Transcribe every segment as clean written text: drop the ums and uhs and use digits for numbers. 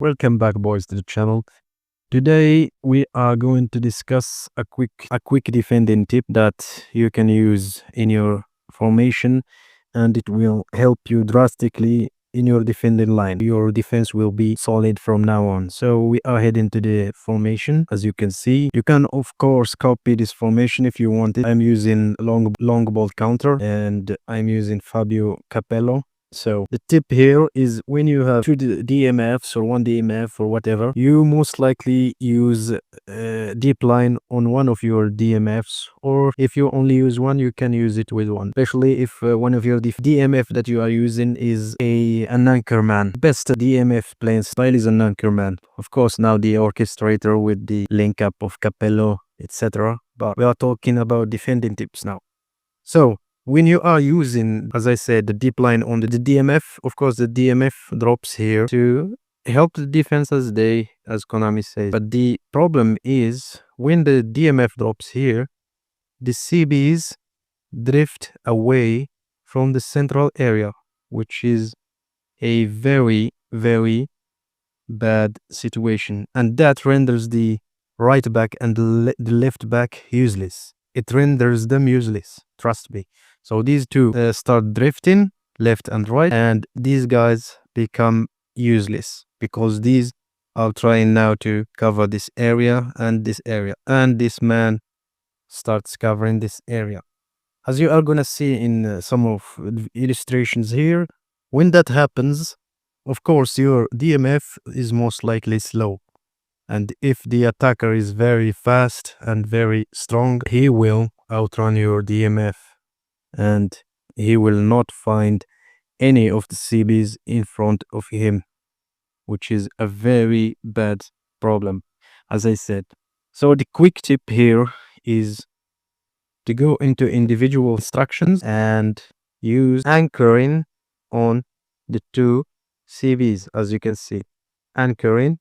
Welcome back, boys, to the channel. Today we are going to discuss a quick defending tip that you can use in your formation, and it will help you drastically in your defending line. Your defense will be solid from now on. So we are heading to the formation. As you can see, you can of course copy this formation if you want it. I'm using long ball counter, and I'm using Fabio Capello. So the tip here is when you have two DMFs or one DMF or whatever, you most likely use deep line on one of your DMFs, or if you only use one, you can use it with one, especially if one of your DMF that you are using is an anchor man. Best DMF playing style is an anchor man. Of course, now the orchestrator with the link up of Capello, etc. But we are talking about defending tips now. So when you are using, as I said, the deep line on the DMF, of course, the DMF drops here to help the defense as Konami says. But the problem is when the DMF drops here, the CBs drift away from the central area, which is a very, very bad situation. And that renders the right back and the left back useless. It renders them useless, trust me. So these two start drifting left and right, and these guys become useless because these are trying now to cover this area, and this man starts covering this area. As you are gonna see in some of the illustrations here, when that happens, of course your DMF is most likely slow. And if the attacker is very fast and very strong, he will outrun your DMF, and he will not find any of the CBs in front of him, which is a very bad problem, as I said. So the quick tip here is to go into individual instructions and use anchoring on the two CBs, as you can see. Anchoring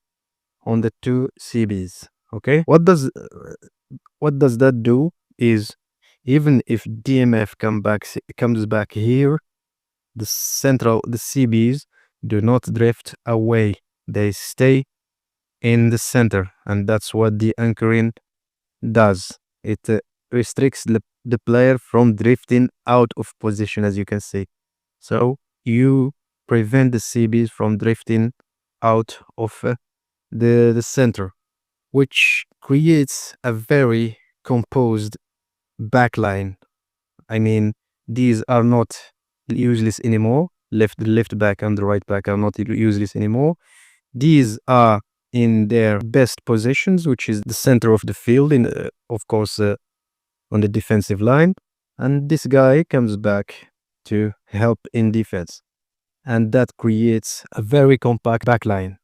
on the two CBs. Okay, what does that do is, even if DMF comes back here, the CBs do not drift away, they stay in the center, and that's what the anchoring does. It restricts the player from drifting out of position, as you can see. So you prevent the CBs from drifting out of the center, which creates a very composed backline. I mean, these are not useless anymore. The left back and the right back are not useless anymore. These are in their best positions, which is the center of the field, of course, on the defensive line. And this guy comes back to help in defense. And that creates a very compact backline.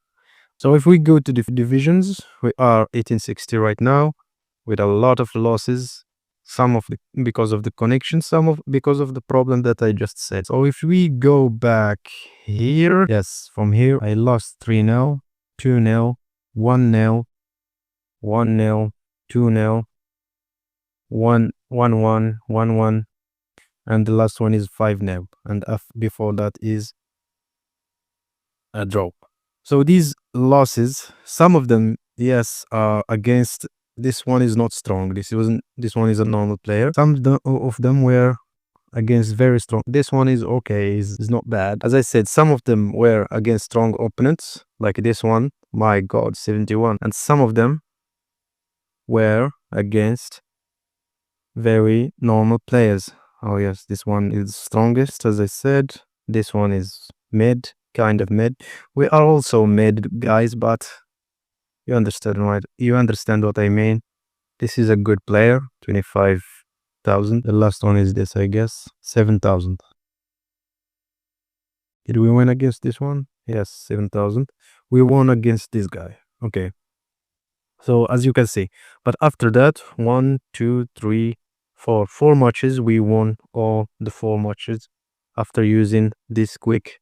So if we go to the divisions, we are 1860 right now with a lot of losses, because of the connection, because of the problem that I just said. So if we go back here, yes, from here, I lost 3-0, 2-0, 1-0, 1-0, 2-0, 1-1, 1-1, and the last one is 5-0, and before that is a draw. So these losses, some of them, yes, are against. This one is not strong. This one is a normal player. Some of them were against very strong. This one is okay, is not bad. As I said, some of them were against strong opponents, like this one. My God, 71. And some of them were against very normal players. Oh yes, this one is strongest, as I said. This one is mid. Kind of mid. We are also mid, guys, but you understand, right? You understand what I mean. This is a good player, 25,000. The last one is this, I guess, 7,000. Did we win against this one? Yes, 7,000. We won against this guy. Okay. So as you can see, but after that, 1, 2, 3, 4 matches, we won all the 4 matches after using this quick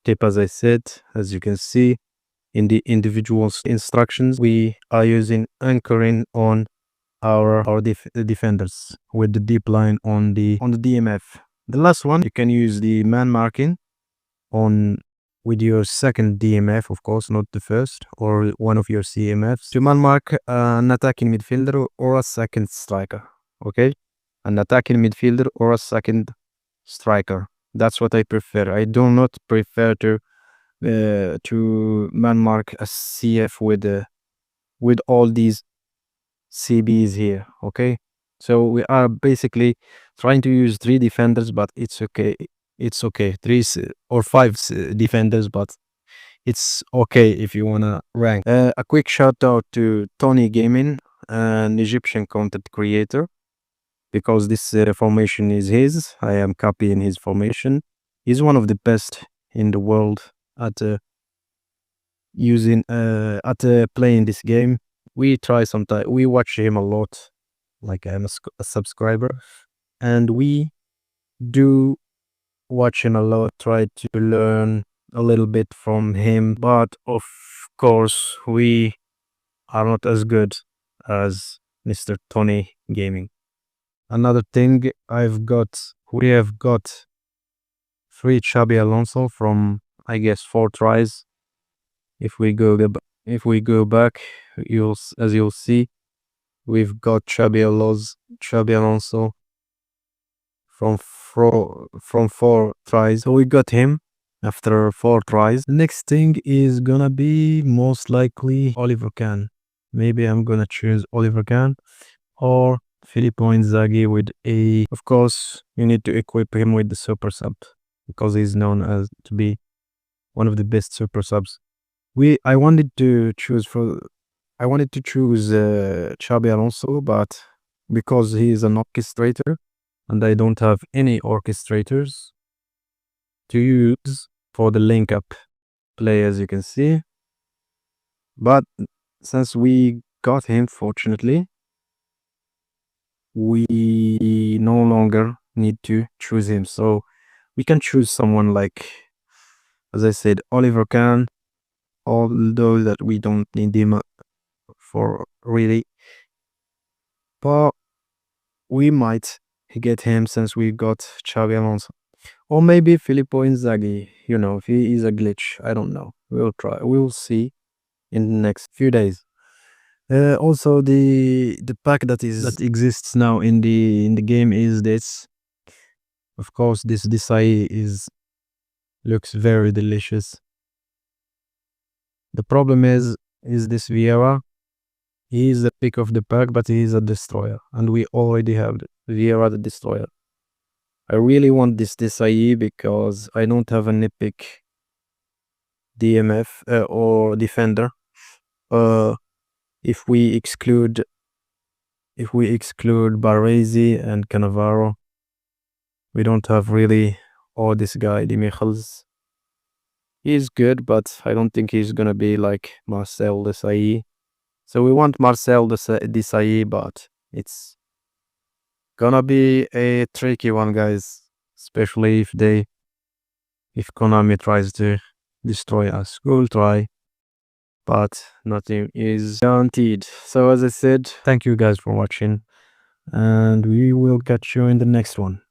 tip. As I said, as you can see in the individual instructions, we are using anchoring on our defenders with the deep line on the DMF. The last one, you can use the man marking on with your second DMF, of course, not the first, or one of your CMFs, to man mark an attacking midfielder or a second striker. Okay, an attacking midfielder or a second striker. That's what I prefer. I do not prefer to man mark a CF with all these CBs here. Okay, so we are basically trying to use 3 defenders, but it's okay. It's okay. 3 or 5 defenders, but it's okay if you wanna rank. A quick shout out to Tony Gaming, an Egyptian content creator, because this formation is his. I am copying his formation. He's one of the best in the world at playing this game. We try sometimes. We watch him a lot. Like I'm a subscriber, and we do watch him a lot. Try to learn a little bit from him, but of course we are not as good as Mr. Tony Gaming. Another thing we have got 3 Xabi Alonso from, I guess, 4 tries. If we go back, as you'll see, we've got Xabi Alonso from 4 tries. So we got him after 4 tries. The next thing is gonna be most likely Oliver Kahn. Maybe I'm gonna choose Oliver Kahn or Filippo Inzaghi with of course, you need to equip him with the super sub because he's known as to be one of the best super subs. I wanted to choose Xabi Alonso, but because he is an orchestrator and I don't have any orchestrators to use for the link up play, as you can see. But since we got him, fortunately, we no longer need to choose him. So we can choose someone like, as I said, Oliver Kahn, although that we don't need him for really. But we might get him since we got Xabi Alonso. Or maybe Filippo Inzaghi, if he is a glitch, I don't know. We'll try. We'll see in the next few days. Also, the pack that exists now in the game is this. Of course, this Desai looks very delicious. The problem is this Vieira. He is the pick of the pack, but he is a destroyer, and we already have Vieira the destroyer. I really want this Desai because I don't have an epic DMF or defender. If we exclude Baresi and Cannavaro, we don't have really this guy, Di Michels. He's good, but I don't think he's gonna be like Marcel Desailly. So we want Marcel Desailly, but it's gonna be a tricky one, guys. Especially if Konami tries to destroy us. We'll try, but nothing is guaranteed. So as I said, thank you guys for watching, and we will catch you in the next one.